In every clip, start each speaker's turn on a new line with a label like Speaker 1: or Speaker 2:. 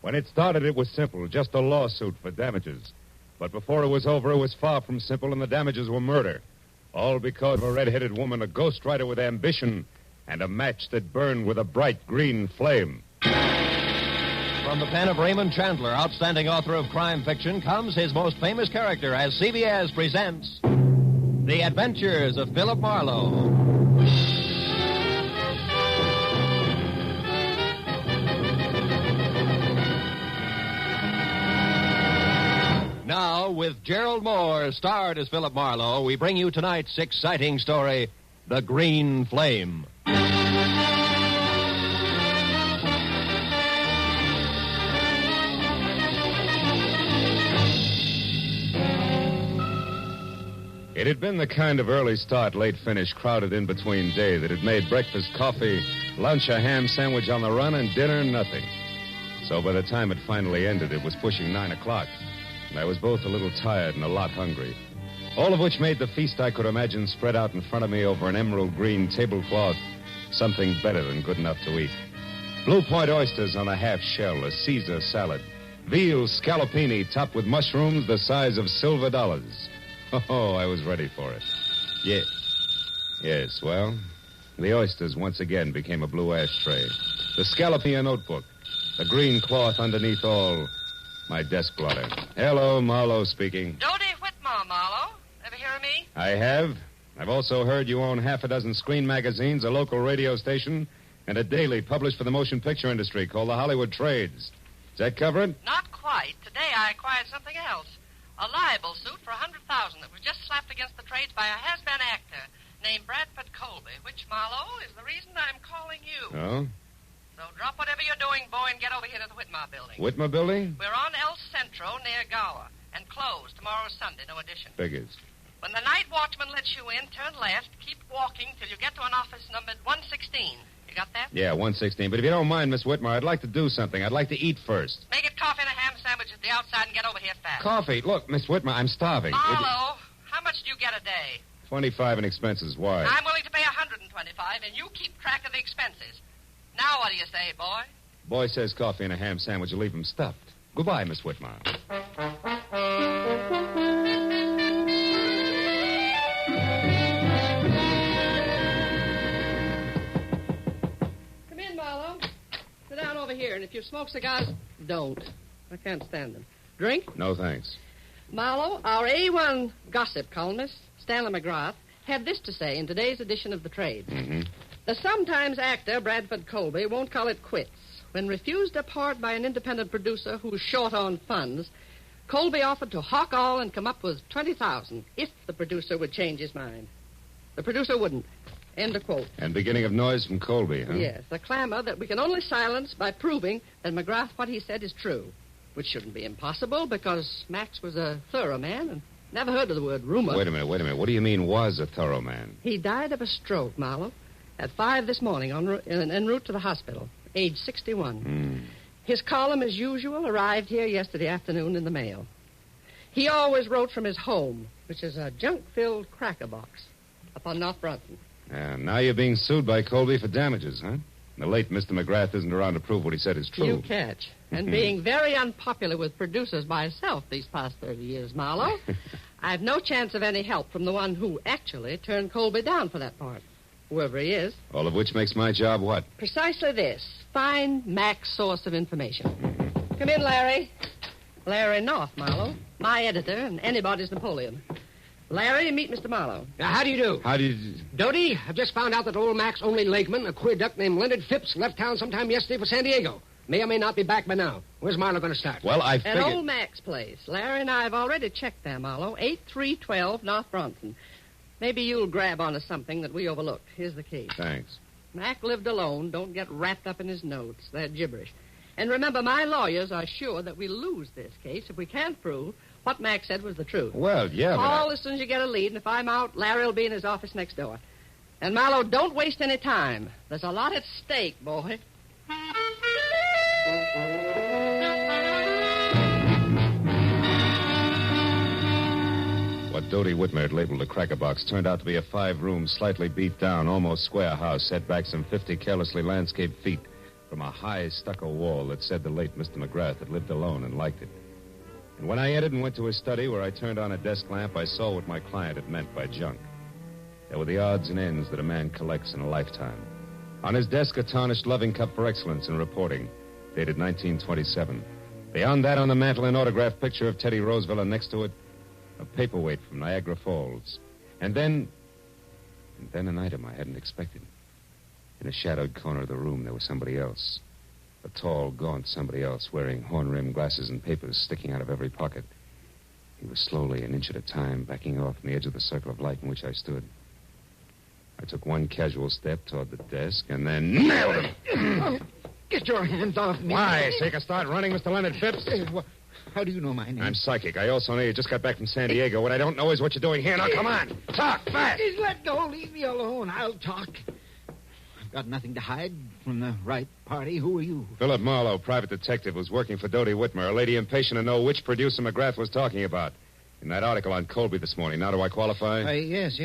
Speaker 1: When it started, it was simple, just a lawsuit for damages. But before it was over, it was far from simple, and the damages were murder. All because of a red-headed woman, a ghostwriter with ambition, and a match that burned with a bright green flame.
Speaker 2: From the pen of Raymond Chandler, outstanding author of crime fiction, comes his most famous character as CBS presents The Adventures of Philip Marlowe. Now, with Gerald Mohr starred as Philip Marlowe, we bring you tonight's exciting story, The Green Flame.
Speaker 1: It had been the kind of early start, late finish, crowded in between day that had made breakfast coffee, lunch a ham sandwich on the run, and dinner nothing. So by the time it finally ended, it was pushing 9 o'clock. And I was both a little tired and a lot hungry. All of which made the feast I could imagine spread out in front of me over an emerald green tablecloth something better than good enough to eat. Blue Point oysters on a half shell, a Caesar salad, veal scallopini topped with mushrooms the size of silver dollars. Oh, I was ready for it. Yes, well, the oysters once again became a blue ashtray. The scallopini a notebook. The green cloth underneath all... my desk blotter. Hello, Marlowe speaking.
Speaker 3: Dodie Whitmore, Marlowe. Ever hear of me?
Speaker 1: I have. I've also heard you own half a dozen screen magazines, a local radio station, and a daily published for the motion picture industry called the Hollywood Trades. Does that cover it?
Speaker 3: Not quite. Today I acquired something else. A libel suit for $100,000 that was just slapped against the trades by a has-been actor named Bradford Colby, which, Marlowe, is the reason I'm calling you.
Speaker 1: Oh?
Speaker 3: So drop whatever you're doing, boy, and get over here to the Whitmore building.
Speaker 1: Whitmore building?
Speaker 3: We're on El Centro near Gower, and closed. Tomorrow's Sunday, no addition.
Speaker 1: Figures.
Speaker 3: When the night watchman lets you in, turn left, keep walking till you get to an office numbered 116. You got that?
Speaker 1: Yeah, 116. But if you don't mind, Miss Whitmore, I'd like to do something. I'd like to eat first.
Speaker 3: Make it coffee and a ham sandwich at the outside and get over here fast.
Speaker 1: Coffee? Look, Miss Whitmore, I'm starving.
Speaker 3: Marlowe, how much do you get a day?
Speaker 1: 25 in expenses. Why?
Speaker 3: I'm willing to pay 125, and you keep track of the expenses. Now what do you say, boy?
Speaker 1: Boy says coffee and a ham sandwich will leave him stuffed. Goodbye, Miss Whitmore.
Speaker 3: Come in, Marlowe. Sit down over here, and if you smoke cigars, don't. I can't stand them. Drink?
Speaker 1: No, thanks.
Speaker 3: Marlowe, our A1 gossip columnist, Stanley McGrath, had this to say in today's edition of The Trade.
Speaker 1: Mm-hmm.
Speaker 3: The sometimes actor Bradford Colby won't call it quits. When refused a part by an independent producer who's short on funds, Colby offered to hawk all and come up with $20,000 if the producer would change his mind. The producer wouldn't. End of quote.
Speaker 1: And beginning of noise from Colby, huh?
Speaker 3: Yes, a clamor that we can only silence by proving that McGrath, what he said, is true. Which shouldn't be impossible because Max was a thorough man and never heard of the word rumor.
Speaker 1: Wait a minute. What do you mean was a thorough man?
Speaker 3: He died of a stroke, Marlowe, at 5 this morning en route to the hospital, age 61. His column, as usual, arrived here yesterday afternoon in the mail. He always wrote from his home, which is a junk-filled cracker box up on North Brunton.
Speaker 1: And now you're being sued by Colby for damages, huh? The late Mr. McGrath isn't around to prove what he said is true.
Speaker 3: You catch. And being very unpopular with producers myself these past 30 years, Marlowe, I've no chance of any help from the one who actually turned Colby down for that part, whoever he is.
Speaker 1: All of which makes my job what?
Speaker 3: Precisely this. Find Mac's source of information. Come in, Larry. Larry North, Marlowe. My editor and anybody's Napoleon. Larry, meet Mr. Marlowe.
Speaker 4: How do you do?
Speaker 1: How did you...
Speaker 4: Dodie, I've just found out that old Mac's only lakeman, a queer duck named Leonard Phipps, left town sometime yesterday for San Diego. May or may not be back by now. Where's Marlowe going to start?
Speaker 1: Well, I
Speaker 3: At
Speaker 1: figured...
Speaker 3: old Mac's place. Larry and I have already checked there, Marlowe. 8312 North Bronson. Maybe you'll grab onto something that we overlooked. Here's the key.
Speaker 1: Thanks.
Speaker 3: Mac lived alone. Don't get wrapped up in his notes. They're gibberish. And remember, my lawyers are sure that we'll lose this case if we can't prove what Mac said was the truth.
Speaker 1: Well, yeah,
Speaker 3: Call as soon as you get a lead, and if I'm out, Larry will be in his office next door. And, Marlowe, don't waste any time. There's a lot at stake, boy.
Speaker 1: What Dodie Whitmer had labeled a cracker box turned out to be a 5-room, slightly beat-down, almost square house set back some 50 carelessly landscaped feet from a high stucco wall that said the late Mr. McGrath had lived alone and liked it. And when I entered and went to his study where I turned on a desk lamp, I saw what my client had meant by junk. There were the odds and ends that a man collects in a lifetime. On his desk, a tarnished loving cup for excellence in reporting, dated 1927. Beyond that, on the mantel, an autographed picture of Teddy Roosevelt, and next to it, a paperweight from Niagara Falls. And then an item I hadn't expected. In a shadowed corner of the room, there was somebody else. A tall, gaunt somebody else, wearing horn-rimmed glasses and papers sticking out of every pocket. He was slowly, an inch at a time, backing off from the edge of the circle of light in which I stood. I took one casual step toward the desk and then nailed him.
Speaker 5: Oh, get your hands off me.
Speaker 1: Why? So you can start running, Mr. Leonard Phipps?
Speaker 5: How do you know my name?
Speaker 1: I'm psychic. I also know you just got back from San Diego. What I don't know is what you're doing here. Now, come on. Talk, fast.
Speaker 5: Please let go. Leave me alone. I'll talk. I've got nothing to hide from the right party. Who are you?
Speaker 1: Philip Marlowe, private detective, was working for Dodie Whitmer, a lady impatient to know which producer McGrath was talking about. In that article on Colby this morning. Now, do I qualify?
Speaker 5: Yes.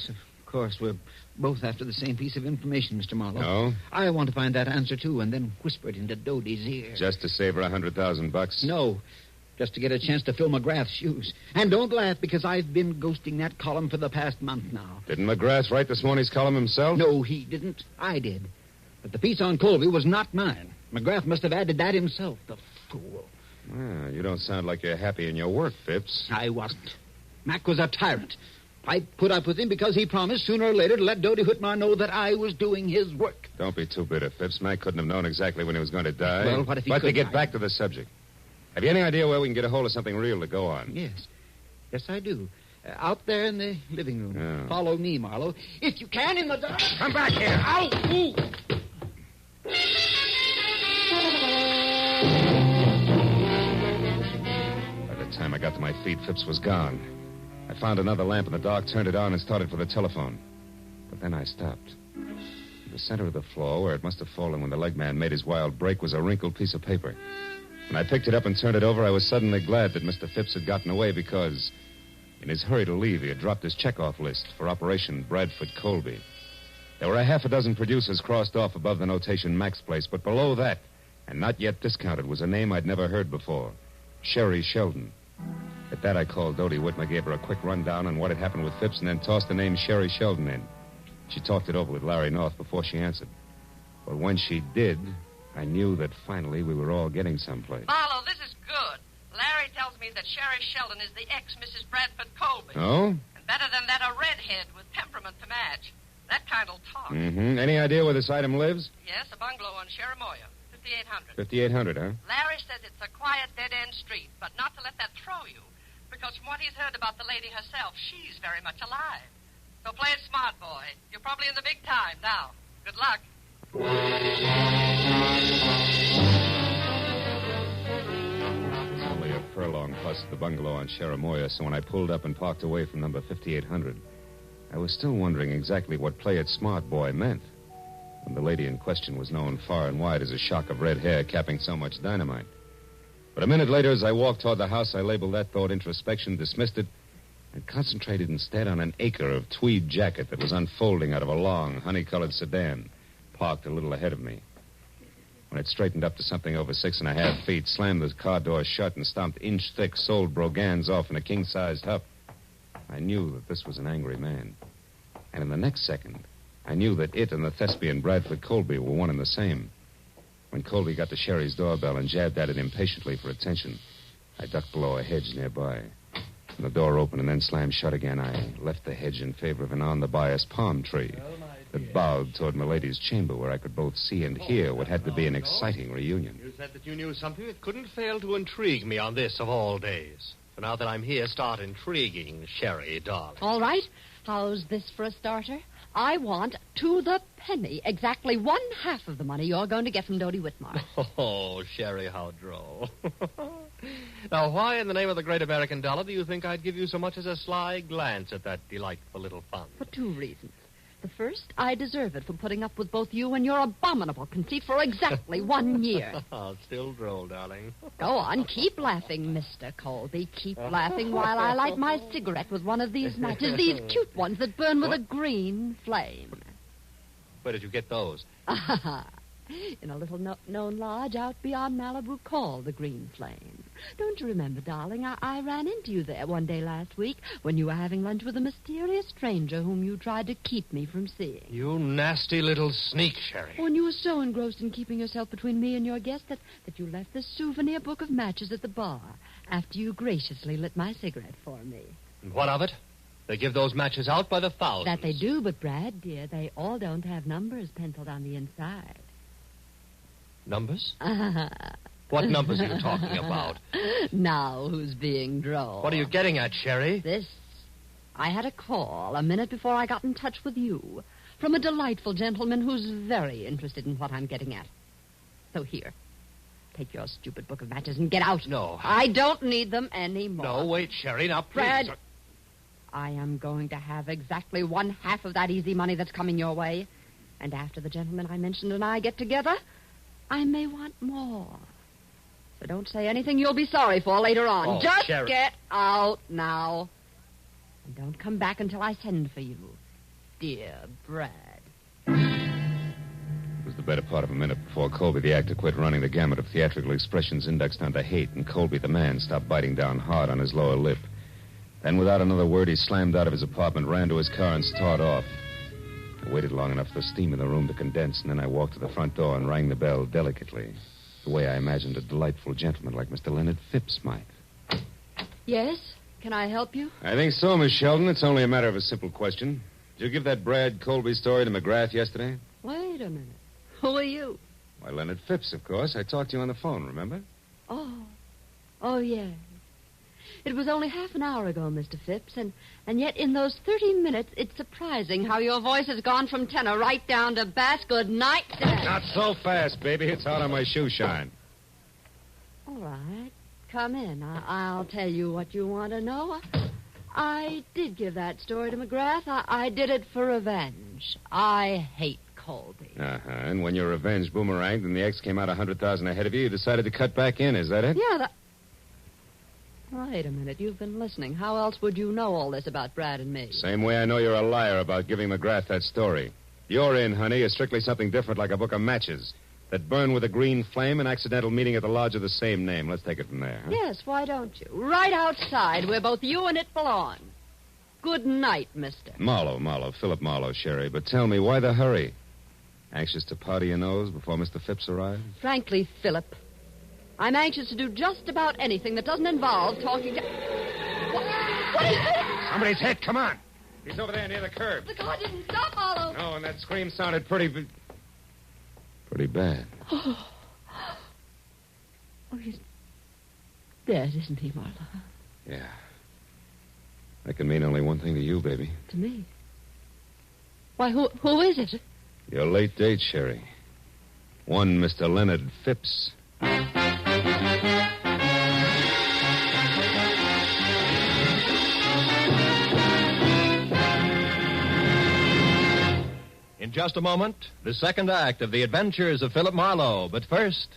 Speaker 5: Of course, we're both after the same piece of information, Mr. Marlowe.
Speaker 1: No?
Speaker 5: I want to find that answer, too, and then whisper it into Dodie's ear.
Speaker 1: Just to save her $100,000?
Speaker 5: No. Just to get a chance to fill McGrath's shoes. And don't laugh, because I've been ghosting that column for the past month now.
Speaker 1: Didn't McGrath write this morning's column himself?
Speaker 5: No, he didn't. I did. But the piece on Colby was not mine. McGrath must have added that himself, the fool.
Speaker 1: Well, you don't sound like you're happy in your work, Phipps.
Speaker 5: I wasn't. Mac was a tyrant. I put up with him because he promised sooner or later to let Dodie Whitmore know that I was doing his work.
Speaker 1: Don't be too bitter, Phipps. Mac couldn't have known exactly when he was going to die.
Speaker 5: Well, what if he
Speaker 1: But
Speaker 5: could?
Speaker 1: to get back to the subject. Have you any idea where we can get a hold of something real to go on?
Speaker 5: Yes. Yes, I do. Out there in the living room.
Speaker 1: Yeah.
Speaker 5: Follow me, Marlowe. If you can, in the dark.
Speaker 1: Come back here.
Speaker 5: Ow! Ooh.
Speaker 1: By the time I got to my feet, Phipps was gone. I found another lamp in the dark, turned it on, and started for the telephone. But then I stopped. In the center of the floor, where it must have fallen when the leg man made his wild break, was a wrinkled piece of paper. When I picked it up and turned it over, I was suddenly glad that Mr. Phipps had gotten away because, in his hurry to leave, he had dropped his checkoff list for Operation Bradford Colby. There were a half a dozen producers crossed off above the notation Mac's Place, but below that, and not yet discounted, was a name I'd never heard before, Sherry Sheldon. At that, I called Dodie Whitmer, gave her a quick rundown on what had happened with Phipps, and then tossed the name Sherry Sheldon in. She talked it over with Larry North before she answered. But when she did, I knew that finally we were all getting someplace.
Speaker 3: Marlowe, this is good. Larry tells me that Sherry Sheldon is the ex-Mrs. Bradford Colby.
Speaker 1: Oh?
Speaker 3: And better than that, a redhead with temperament to match. That kind'll talk.
Speaker 1: Mm-hmm. Any idea where this item lives?
Speaker 3: Yes, a bungalow on Cherimoya, 5800.
Speaker 1: 5800, huh?
Speaker 3: Larry says it's a quiet, dead-end street, but not to let that throw you. Because from what he's heard about the lady herself, she's very much alive. So play it smart, boy. You're probably in the big time now. Good luck.
Speaker 1: It's only a furlong plus the bungalow on Cherimoya, so when I pulled up and parked away from number 5800, I was still wondering exactly what play it smart, boy, meant. When the lady in question was known far and wide as a shock of red hair capping so much dynamite. But a minute later, as I walked toward the house, I labeled that thought introspection, dismissed it, and concentrated instead on an acre of tweed jacket that was unfolding out of a long, honey-colored sedan, parked a little ahead of me. When it straightened up to something over 6.5 feet, slammed the car door shut, and stomped inch-thick soled brogans off in a king-sized huff, I knew that this was an angry man. And in the next second, I knew that it and the thespian Bradford Colby were one and the same. When Colby got to Sherry's doorbell and jabbed at it impatiently for attention, I ducked below a hedge nearby. When the door opened and then slammed shut again, I left the hedge in favor of an on-the-bias palm tree that bowed toward Milady's chamber, where I could both see and hear what had to be an exciting reunion.
Speaker 2: You said that you knew something that couldn't fail to intrigue me on this of all days. So now that I'm here, start intriguing, Sherry, darling.
Speaker 6: All right. How's this for a starter? I want, to the penny, exactly 1/2 of the money you're going to get from Dodie Whitmore.
Speaker 2: Oh, Sherry, how droll. Now, why in the name of the great American dollar do you think I'd give you so much as a sly glance at that delightful little fund?
Speaker 6: For 2 reasons. The first, I deserve it for putting up with both you and your abominable conceit for exactly 1 year.
Speaker 2: Still droll, darling.
Speaker 6: Go on, keep laughing, Mr. Colby. Keep laughing while I light my cigarette with one of these matches, these cute ones that burn with a green flame.
Speaker 2: Where did you get those?
Speaker 6: In a little known lodge out beyond Malibu called the Green Flame. Don't you remember, darling? I ran into you there one day last week when you were having lunch with a mysterious stranger whom you tried to keep me from seeing.
Speaker 2: You nasty little sneak, Sherry.
Speaker 6: When you were so engrossed in keeping yourself between me and your guest that you left this souvenir book of matches at the bar after you graciously lit my cigarette for me.
Speaker 2: And what of it? They give those matches out by the thousands.
Speaker 6: That they do, but, Brad, dear, they all don't have numbers penciled on the inside.
Speaker 2: Numbers? What numbers are you talking about?
Speaker 6: Now who's being droll?
Speaker 2: What are you getting at, Sherry?
Speaker 6: This. I had a call a minute before I got in touch with you from a delightful gentleman who's very interested in what I'm getting at. So here, take your stupid book of matches and get out.
Speaker 2: No.
Speaker 6: I don't need them anymore.
Speaker 2: No, wait, Sherry, now please.
Speaker 6: Brad, I am going to have exactly 1/2 of that easy money that's coming your way. And after the gentleman I mentioned and I get together, I may want more. So don't say anything you'll be sorry for later on.
Speaker 2: Oh,
Speaker 6: Just
Speaker 2: Sherry.
Speaker 6: get out now. And don't come back until I send for you. Dear Brad.
Speaker 1: It was the better part of a minute before Colby the actor quit running the gamut of theatrical expressions indexed onto hate, and Colby the man stopped biting down hard on his lower lip. Then, without another word, he slammed out of his apartment, ran to his car, and started off. I waited long enough for the steam in the room to condense, and then I walked to the front door and rang the bell delicately, the way I imagined a delightful gentleman like Mr. Leonard Phipps might.
Speaker 6: Yes? Can I help you?
Speaker 1: I think so, Miss Sheldon. It's only a matter of a simple question. Did you give that Brad Colby story to McGrath yesterday?
Speaker 6: Wait a minute. Who are you?
Speaker 1: Why, Leonard Phipps, of course. I talked to you on the phone, remember?
Speaker 6: Oh, yes. It was only half an hour ago, Mr. Phipps, and yet in those 30 minutes, it's surprising how your voice has gone from tenor right down to bass. Good night, Dad.
Speaker 1: Not so fast, baby. It's out on my shoe shine.
Speaker 6: All right. Come in. I'll tell you what you want to know. I did give that story to McGrath. I did it for revenge. I hate Colby.
Speaker 1: Uh-huh. And when your revenge boomeranged and the ex came out 100,000 ahead of you, you decided to cut back in. Is that it?
Speaker 6: Yeah, Wait a minute. You've been listening. How else would you know all this about Brad and me?
Speaker 1: Same way I know you're a liar about giving McGrath that story. Your in, honey, is strictly something different, like a book of matches that burn with a green flame, an accidental meeting at the lodge of the same name. Let's take it from there. Huh?
Speaker 6: Yes, why don't you? Right outside, where both you and it belong. Good night, mister.
Speaker 1: Marlowe, Philip Marlowe, Sherry. But tell me, why the hurry? Anxious to powder your nose before Mr. Phipps arrives?
Speaker 6: Frankly, Philip, I'm anxious to do just about anything that doesn't involve talking to... What is it?
Speaker 1: Somebody's hit. Come on. He's over there near the curb.
Speaker 6: The car didn't stop, Marlowe.
Speaker 1: No, and that scream sounded pretty bad.
Speaker 6: Oh, he's dead, isn't he, Marlowe?
Speaker 1: Yeah. That can mean only one thing to you, baby.
Speaker 6: To me? Why, who is it?
Speaker 1: Your late date, Sherry. One Mr. Leonard Phipps.
Speaker 2: In just a moment, the second act of The Adventures of Philip Marlowe. But first,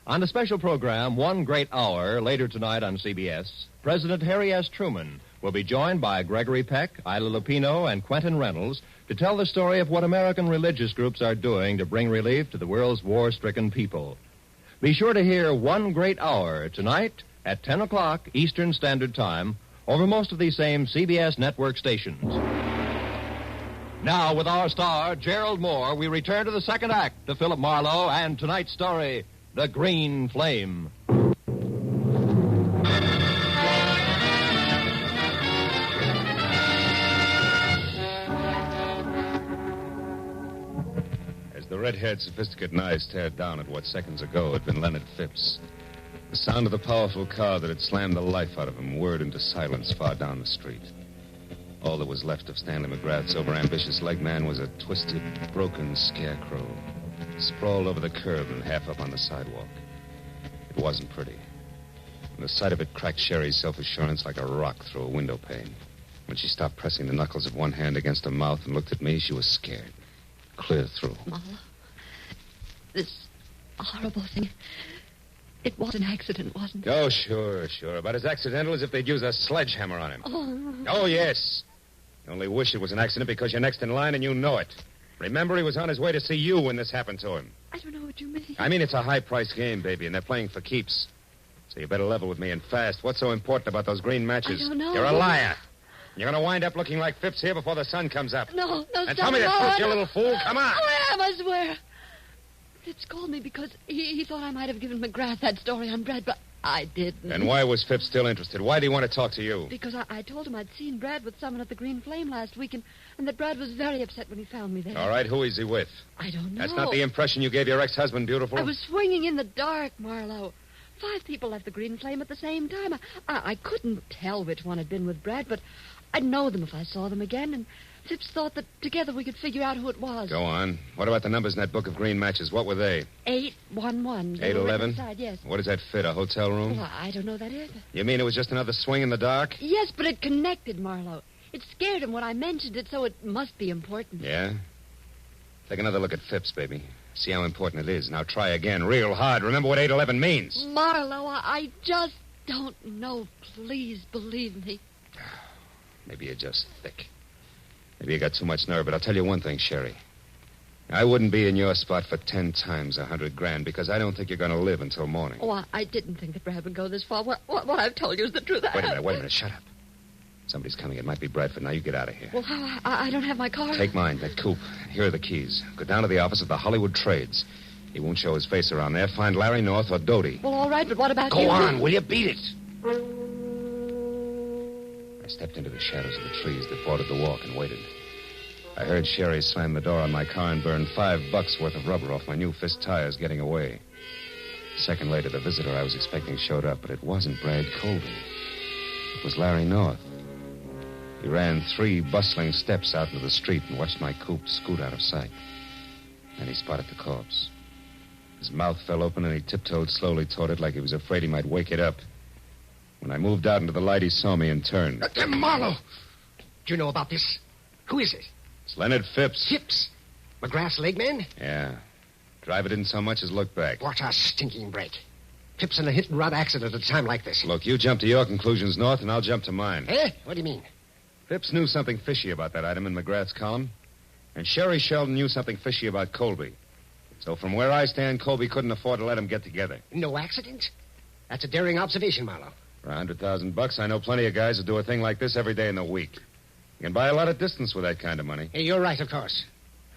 Speaker 2: on the special program, One Great Hour, later tonight on CBS, President Harry S. Truman will be joined by Gregory Peck, Ila Lupino, and Quentin Reynolds to tell the story of what American religious groups are doing to bring relief to the world's war-stricken people. Be sure to hear One Great Hour tonight at 10 o'clock Eastern Standard Time over most of these same CBS network stations. Now, with our star, Gerald Mohr, we return to the second act of Philip Marlowe and tonight's story, The Green Flame.
Speaker 1: As the red-haired, sophisticated eyes stared down at what seconds ago had been Leonard Phipps, the sound of the powerful car that had slammed the life out of him whirred into silence far down the street. All that was left of Stanley McGrath's overambitious leg man was a twisted, broken scarecrow, sprawled over the curb and half up on the sidewalk. It wasn't pretty. And the sight of it cracked Sherry's self-assurance like a rock through a window pane. When she stopped pressing the knuckles of one hand against her mouth and looked at me, she was scared. Clear through.
Speaker 6: Marlowe, this horrible thing, it was an accident, wasn't it?
Speaker 1: Oh, sure. About as accidental as if they'd use a sledgehammer on him. Oh, yes. You only wish it was an accident because you're next in line and you know it. Remember, he was on his way to see you when this happened to him.
Speaker 6: I don't know what you mean.
Speaker 1: I mean, it's a high-priced game, baby, and they're playing for keeps. So you better level with me and fast. What's so important about those green matches?
Speaker 6: I don't know.
Speaker 1: You're a liar. You're going to wind up looking like Phipps here before the sun comes up.
Speaker 6: No,
Speaker 1: And tell me the truth, you little fool. Come on.
Speaker 6: I am, I swear. Phipps called me because he thought I might have given McGrath that story on Brad, but I didn't.
Speaker 1: And why was Phipps still interested? Why did he want to talk to you?
Speaker 6: Because I told him I'd seen Brad with someone at the Green Flame last week, and that Brad was very upset when he found me there.
Speaker 1: All right, who is he with?
Speaker 6: I don't know.
Speaker 1: That's not the impression you gave your ex-husband, beautiful.
Speaker 6: I was swinging in the dark, Marlowe. 5 people left the Green Flame at the same time. I couldn't tell which one had been with Brad, but I'd know them if I saw them again, and Phipps thought that together we could figure out who it was.
Speaker 1: Go on. What about the numbers in that book of green matches? What were they?
Speaker 6: 811.
Speaker 1: 811?
Speaker 6: Yes.
Speaker 1: What does that fit, a hotel room?
Speaker 6: Well, I don't know that either.
Speaker 1: You mean it was just another swing in the dark?
Speaker 6: Yes, but it connected, Marlowe. It scared him when I mentioned it, so it must be important.
Speaker 1: Yeah? Take another look at Phipps, baby. See how important it is. Now try again, real hard. Remember what 811 means.
Speaker 6: Marlowe, I just don't know. Please believe me.
Speaker 1: Maybe you're just thick. Maybe you got too much nerve, but I'll tell you one thing, Sherry. I wouldn't be in your spot for 10 times $100,000 because I don't think you're going to live until morning.
Speaker 6: Oh, I didn't think that Brad would go this far. What I've told you is the truth.
Speaker 1: Wait a minute. Shut up. Somebody's coming. It might be Bradford. Now you get out of here.
Speaker 6: Well, I don't have my car.
Speaker 1: Take mine, that coupe. Here are the keys. Go down to the office of the Hollywood Trades. He won't show his face around there. Find Larry North or Doty.
Speaker 6: Well, all right, but what about you?
Speaker 1: Go on, will you? Beat it. I stepped into the shadows of the trees that bordered the walk and waited. I heard Sherry slam the door on my car and burn $5 worth of rubber off my new fist tires getting away. A second later, the visitor I was expecting showed up, but it wasn't Brad Colby. It was Larry North. He ran 3 bustling steps out into the street and watched my coupe scoot out of sight. Then he spotted the corpse. His mouth fell open and he tiptoed slowly toward it like he was afraid he might wake it up. When I moved out into the light, he saw me and turned.
Speaker 4: Marlowe! Do you know about this? Who is it?
Speaker 1: It's Leonard Phipps.
Speaker 4: Phipps? McGrath's leg man?
Speaker 1: Yeah. Driver didn't so much as look back.
Speaker 4: What a stinking break. Phipps in a hit-and-run accident at a time like this.
Speaker 1: Look, you jump to your conclusions, North, and I'll jump to mine.
Speaker 4: Eh? What do you mean?
Speaker 1: Phipps knew something fishy about that item in McGrath's column. And Sherry Sheldon knew something fishy about Colby. So from where I stand, Colby couldn't afford to let them get together.
Speaker 4: No accident? That's a daring observation, Marlowe.
Speaker 1: For $100,000, I know plenty of guys who do a thing like this every day in the week. You can buy a lot of distance with that kind of money.
Speaker 4: Hey, you're right, of course.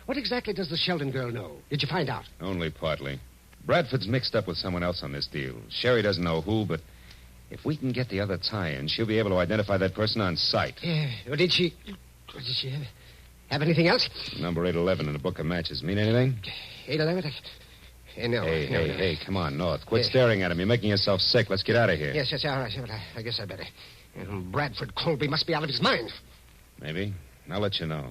Speaker 4: What exactly does the Sheldon girl know? Did you find out?
Speaker 1: Only partly. Bradford's mixed up with someone else on this deal. Sherry doesn't know who, but if we can get the other tie-in, she'll be able to identify that person on sight.
Speaker 4: Yeah. Well, did she have anything else?
Speaker 1: Number 811 in a book of matches. Mean anything?
Speaker 4: 811? No.
Speaker 1: Hey, come on, North. Quit staring at him. You're making yourself sick. Let's get out of here.
Speaker 4: Yes, all right. Well, I guess I better. Bradford Colby must be out of his mind.
Speaker 1: Maybe. I'll let you know.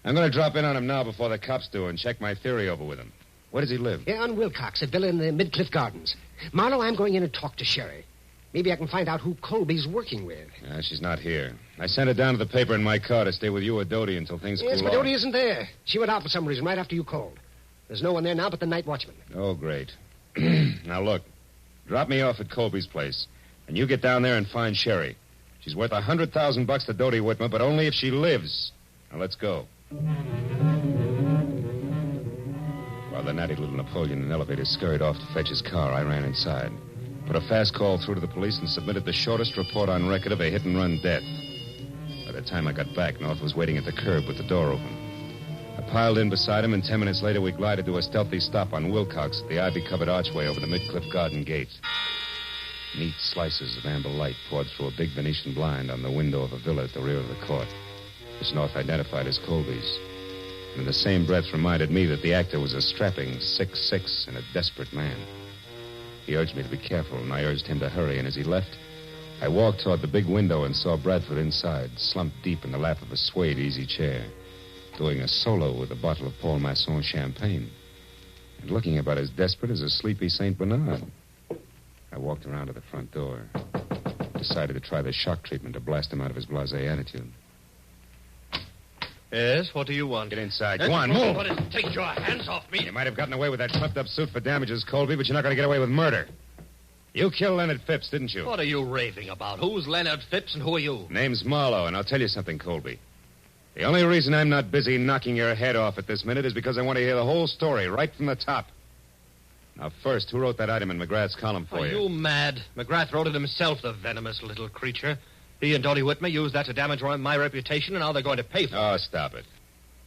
Speaker 1: I'm going to drop in on him now before the cops do and check my theory over with him. Where does he live?
Speaker 4: Yeah, on Wilcox, a villa in the Midcliff Gardens. Marlowe, I'm going in and talk to Sherry. Maybe I can find out who Colby's working with.
Speaker 1: She's not here. I sent her down to the paper in my car to stay with you or Doty until things cool off.
Speaker 4: Yes, but Doty isn't there. She went out for some reason right after you called. There's no one there now but the night watchman.
Speaker 1: Oh, great. Now, look. Drop me off at Colby's place, and you get down there and find Sherry. She's worth $100,000 to Doty Whitmer, but only if she lives. Now, let's go. While the natty little Napoleon in the elevator scurried off to fetch his car, I ran inside. Put a fast call through to the police and submitted the shortest report on record of a hit-and-run death. By the time I got back, North was waiting at the curb with the door open. I piled in beside him, and 10 minutes later, we glided to a stealthy stop on Wilcox at the ivy-covered archway over the Midcliff Garden gate. Neat slices of amber light poured through a big Venetian blind on the window of a villa at the rear of the court, which North identified as Colby's. And in the same breath reminded me that the actor was a strapping 6'6" and a desperate man. He urged me to be careful, and I urged him to hurry, and as he left, I walked toward the big window and saw Bradford inside, slumped deep in the lap of a suede easy chair, doing a solo with a bottle of Paul Masson champagne, and looking about as desperate as a sleepy St. Bernard. I walked around to the front door, decided to try the shock treatment to blast him out of his blasé attitude.
Speaker 2: Yes, what do you want?
Speaker 1: Get inside. Go on, move.
Speaker 2: Take your hands off me.
Speaker 1: You might have gotten away with that flipped-up suit for damages, Colby, but you're not going to get away with murder. You killed Leonard Phipps, didn't you?
Speaker 2: What are you raving about? Who's Leonard Phipps and who are you?
Speaker 1: Name's Marlowe, and I'll tell you something, Colby. The only reason I'm not busy knocking your head off at this minute is because I want to hear the whole story right from the top. Now, first, who wrote that item in McGrath's column for
Speaker 2: Are you mad? McGrath wrote it himself, the venomous little creature. He and Dodie Whitmer used that to damage my reputation, and now they're going to pay for it.
Speaker 1: Oh, stop it.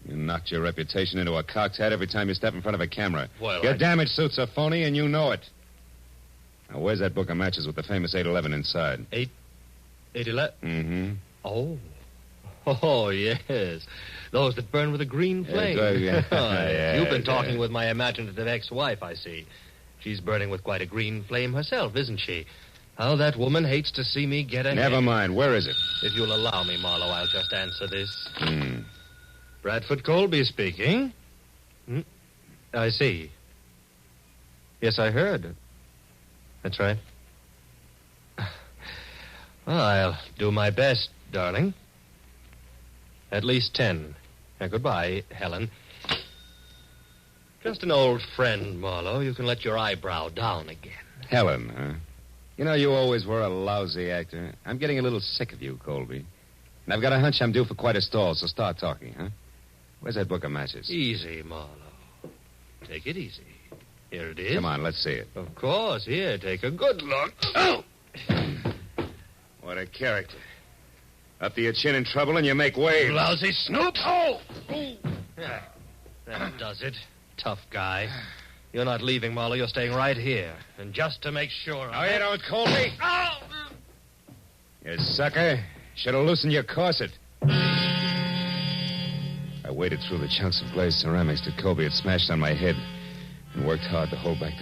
Speaker 1: You knocked your reputation into a cock's hat every time you step in front of a camera.
Speaker 2: Well,
Speaker 1: Your damage suits are phony, and you know it. Now, where's that book of matches with the famous 811 inside?
Speaker 2: 811?
Speaker 1: Mm-hmm.
Speaker 2: Oh, yes. Those that burn with a green flame. You've been talking with my imaginative ex-wife, I see. She's burning with quite a green flame herself, isn't she? How that woman hates to see me get ahead.
Speaker 1: Never mind. Where is it?
Speaker 2: If you'll allow me, Marlowe, I'll just answer this. Bradford Colby speaking. I see. Yes, I heard. That's right. Well, I'll do my best, darling. At least 10. Now, goodbye, Helen. Just an old friend, Marlowe. You can let your eyebrow down again.
Speaker 1: Helen, huh? You know, you always were a lousy actor. I'm getting a little sick of you, Colby. And I've got a hunch I'm due for quite a stall, so start talking, huh? Where's that book of matches?
Speaker 2: Easy, Marlowe. Take it easy. Here it is.
Speaker 1: Come on, let's see it.
Speaker 2: Of course. Here, take a good look. Oh!
Speaker 1: What a character. Up to your chin in trouble and you make waves.
Speaker 2: Lousy snoop. Oh! That does it. Tough guy. You're not leaving, Marlowe. You're staying right here. And just to make sure...
Speaker 1: Oh, you don't, Colby?
Speaker 2: Oh!
Speaker 1: You sucker. Should have loosened your corset. I waded through the chunks of glazed ceramics that Colby had smashed on my head and worked hard to hold back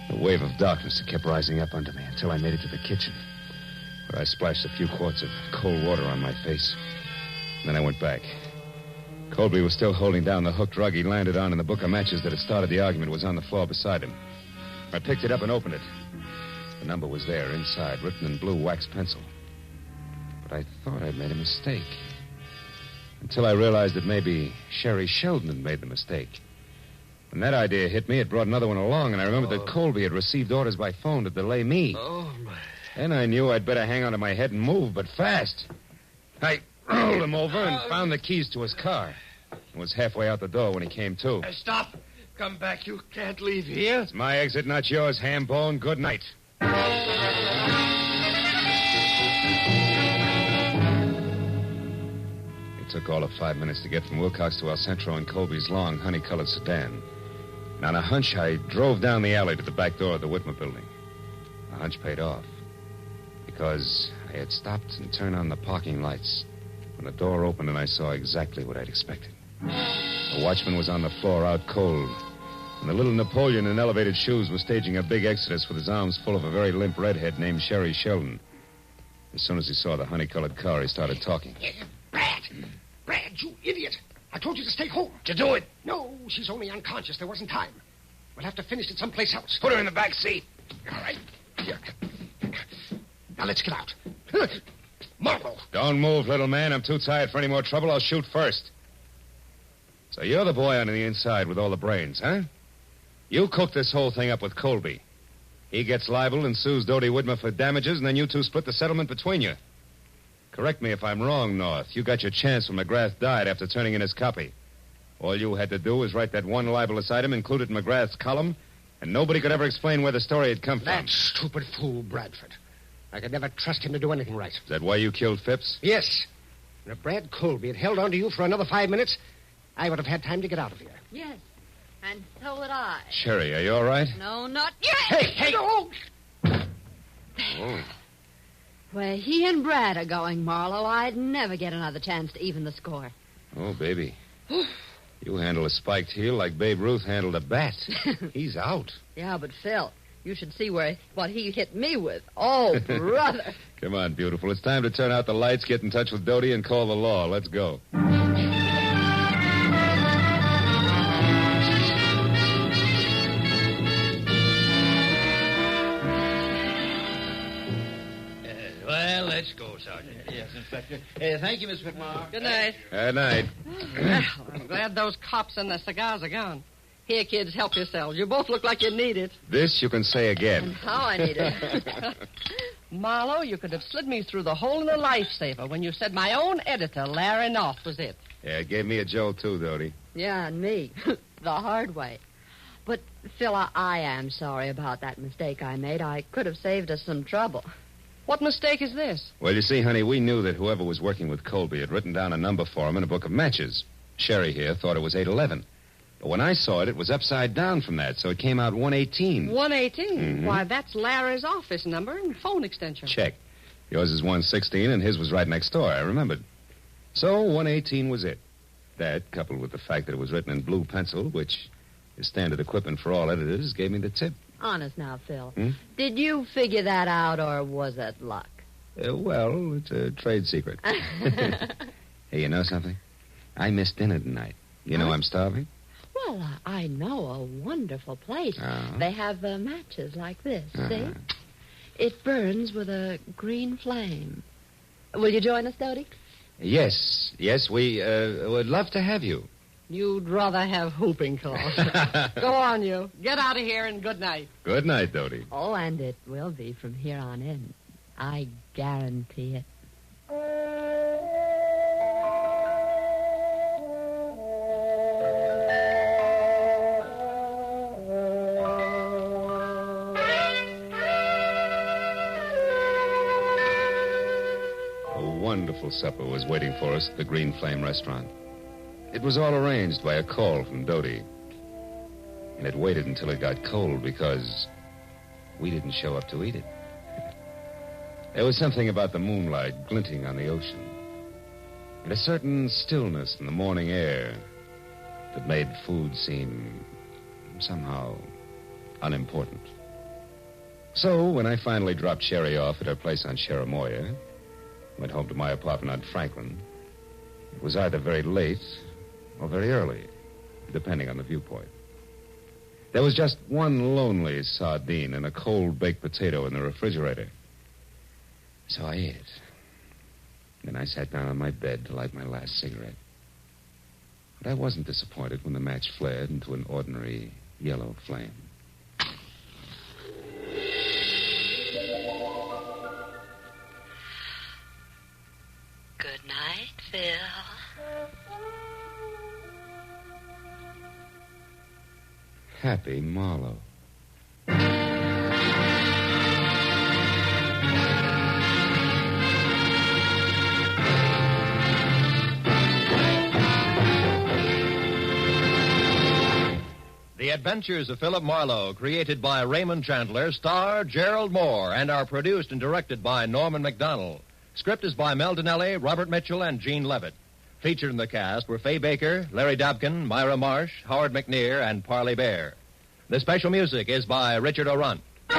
Speaker 1: the wave of darkness that kept rising up under me until I made it to the kitchen, where I splashed a few quarts of cold water on my face. Then I went back. Colby was still holding down the hooked rug he landed on, and the book of matches that had started the argument was on the floor beside him. I picked it up and opened it. The number was there, inside, written in blue wax pencil. But I thought I'd made a mistake. Until I realized that maybe Sherry Sheldon had made the mistake. When that idea hit me, it brought another one along, and I remembered that Colby had received orders by phone to delay me.
Speaker 2: Oh, my...
Speaker 1: Then I knew I'd better hang onto my head and move, but fast. I rolled him over and found the keys to his car. And was halfway out the door when he came to.
Speaker 2: Stop. Come back. You can't leave here.
Speaker 1: It's my exit, not yours, ham-bone. Good night. It took all of 5 minutes to get from Wilcox to El Centro in Colby's long, honey-colored sedan. And on a hunch, I drove down the alley to the back door of the Whitmer building. The hunch paid off. Because I had stopped and turned on the parking lights when the door opened and I saw exactly what I'd expected. The watchman was on the floor out cold, and the little Napoleon in elevated shoes was staging a big exodus with his arms full of a very limp redhead named Sherry Sheldon. As soon as he saw the honey-colored car, he started talking.
Speaker 4: Brad, you idiot. I told you to stay home.
Speaker 2: Did you do it?
Speaker 4: No, she's only unconscious. There wasn't time. We'll have to finish it someplace else.
Speaker 1: Put her in the back seat.
Speaker 4: All right. Here. Now, let's get out. Marlowe.
Speaker 1: Don't move, little man. I'm too tired for any more trouble. I'll shoot first. So you're the boy on the inside with all the brains, huh? You cooked this whole thing up with Colby. He gets libeled and sues Dodie Whitmer for damages, and then you two split the settlement between you. Correct me if I'm wrong, North. You got your chance when McGrath died after turning in his copy. All you had to do was write that one libelous item, include it in McGrath's column, and nobody could ever explain where the story had come from.
Speaker 4: That stupid fool, Bradford. I could never trust him to do anything right.
Speaker 1: Is that why you killed Phipps?
Speaker 4: Yes. And if Brad Colby had held on to you for another 5 minutes, I would have had time to get out of here.
Speaker 6: Yes, and so would I.
Speaker 1: Sherry, are you all right?
Speaker 6: No, not yet.
Speaker 4: Hey!
Speaker 1: Oh.
Speaker 6: Where he and Brad are going, Marlowe, I'd never get another chance to even the score.
Speaker 1: Oh, baby. You handle a spiked heel like Babe Ruth handled a bat. He's out.
Speaker 6: Yeah, but Phil, you should see what he hit me with. Oh, brother.
Speaker 1: Come on, beautiful. It's time to turn out the lights, get in touch with Dodie, and call the law. Let's go.
Speaker 2: Well, let's go, Sergeant.
Speaker 5: Yes, Inspector. Thank you, Miss Whitmore.
Speaker 3: Good night.
Speaker 1: Good night.
Speaker 3: Well, I'm glad those cops and their cigars are gone. Here, kids, help yourselves. You both look like you need it.
Speaker 1: This you can say again.
Speaker 6: And how I need it.
Speaker 3: Marlowe, you could have slid me through the hole in the lifesaver when you said my own editor, Larry Knopf, was it.
Speaker 1: Yeah, it gave me a jolt, too, Dodie.
Speaker 6: Yeah, and me. The hard way. But, Phil, I am sorry about that mistake I made. I could have saved us some trouble.
Speaker 3: What mistake is this?
Speaker 1: Well, you see, honey, we knew that whoever was working with Colby had written down a number for him in a book of matches. Sherry here thought it was 811. But when I saw it, it was upside down from that, so it came out 118.
Speaker 3: 118?
Speaker 1: Mm-hmm.
Speaker 3: Why, that's Larry's office number and phone extension.
Speaker 1: Check. Yours is 116, and his was right next door. I remembered. So 118 was it. That, coupled with the fact that it was written in blue pencil, which is standard equipment for all editors, gave me the tip.
Speaker 6: Honest now, Phil. Did you figure that out, or was it luck?
Speaker 1: Well, it's a trade secret. Hey, you know something? I missed dinner tonight. You know I'm starving?
Speaker 6: Well, I know a wonderful place.
Speaker 1: Oh.
Speaker 6: They have matches like this, see? It burns with a green flame. Will you join us, Dodie?
Speaker 1: Yes, we would love to have you.
Speaker 3: You'd rather have whooping cough. Go on, you. Get out of here and good night.
Speaker 1: Good night, Dodie.
Speaker 6: Oh, and it will be from here on in. I guarantee it.
Speaker 1: A wonderful supper was waiting for us at the Green Flame restaurant. It was all arranged by a call from Dodie. And it waited until it got cold because we didn't show up to eat it. There was something about the moonlight glinting on the ocean and a certain stillness in the morning air that made food seem somehow unimportant. So when I finally dropped Sherry off at her place on Cherimoya, went home to my apartment on Franklin, it was either very late or very early, depending on the viewpoint. There was just one lonely sardine and a cold baked potato in the refrigerator. So I ate it. Then I sat down on my bed to light my last cigarette. But I wasn't disappointed when the match flared into an ordinary yellow flame.
Speaker 6: Good night, Phil.
Speaker 1: Happy Marlowe.
Speaker 2: The Adventures of Philip Marlowe, created by Raymond Chandler, star Gerald Mohr, and are produced and directed by Norman MacDonald. Script is by Mel Donnelly, Robert Mitchell, and Gene Levitt. Featured in the cast were Fay Baker, Larry Dobkin, Myra Marsh, Howard McNear, and Parley Bear. The special music is by Richard O'Runt. Be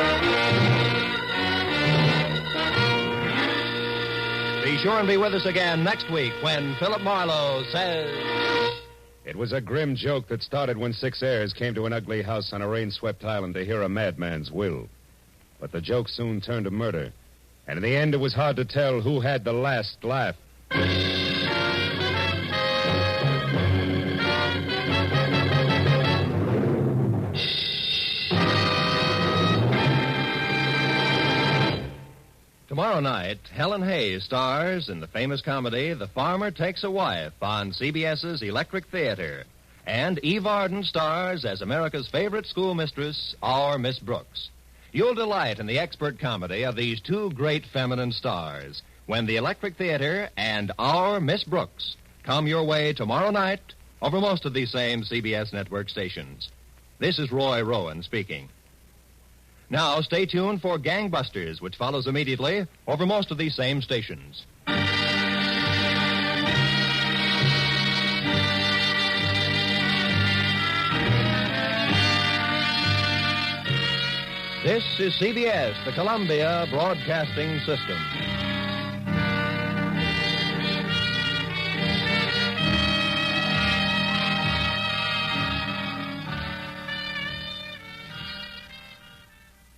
Speaker 2: sure and be with us again next week when Philip Marlowe says...
Speaker 1: It was a grim joke that started when 6 heirs came to an ugly house on a rain-swept island to hear a madman's will. But the joke soon turned to murder, and in the end it was hard to tell who had the last laugh.
Speaker 2: Tomorrow night, Helen Hayes stars in the famous comedy The Farmer Takes a Wife on CBS's Electric Theater. And Eve Arden stars as America's favorite schoolmistress, our Miss Brooks. You'll delight in the expert comedy of these two great feminine stars when the Electric Theater and our Miss Brooks come your way tomorrow night over most of these same CBS network stations. This is Roy Rowan speaking. Now, stay tuned for Gangbusters, which follows immediately over most of these same stations. This is CBS, the Columbia Broadcasting System.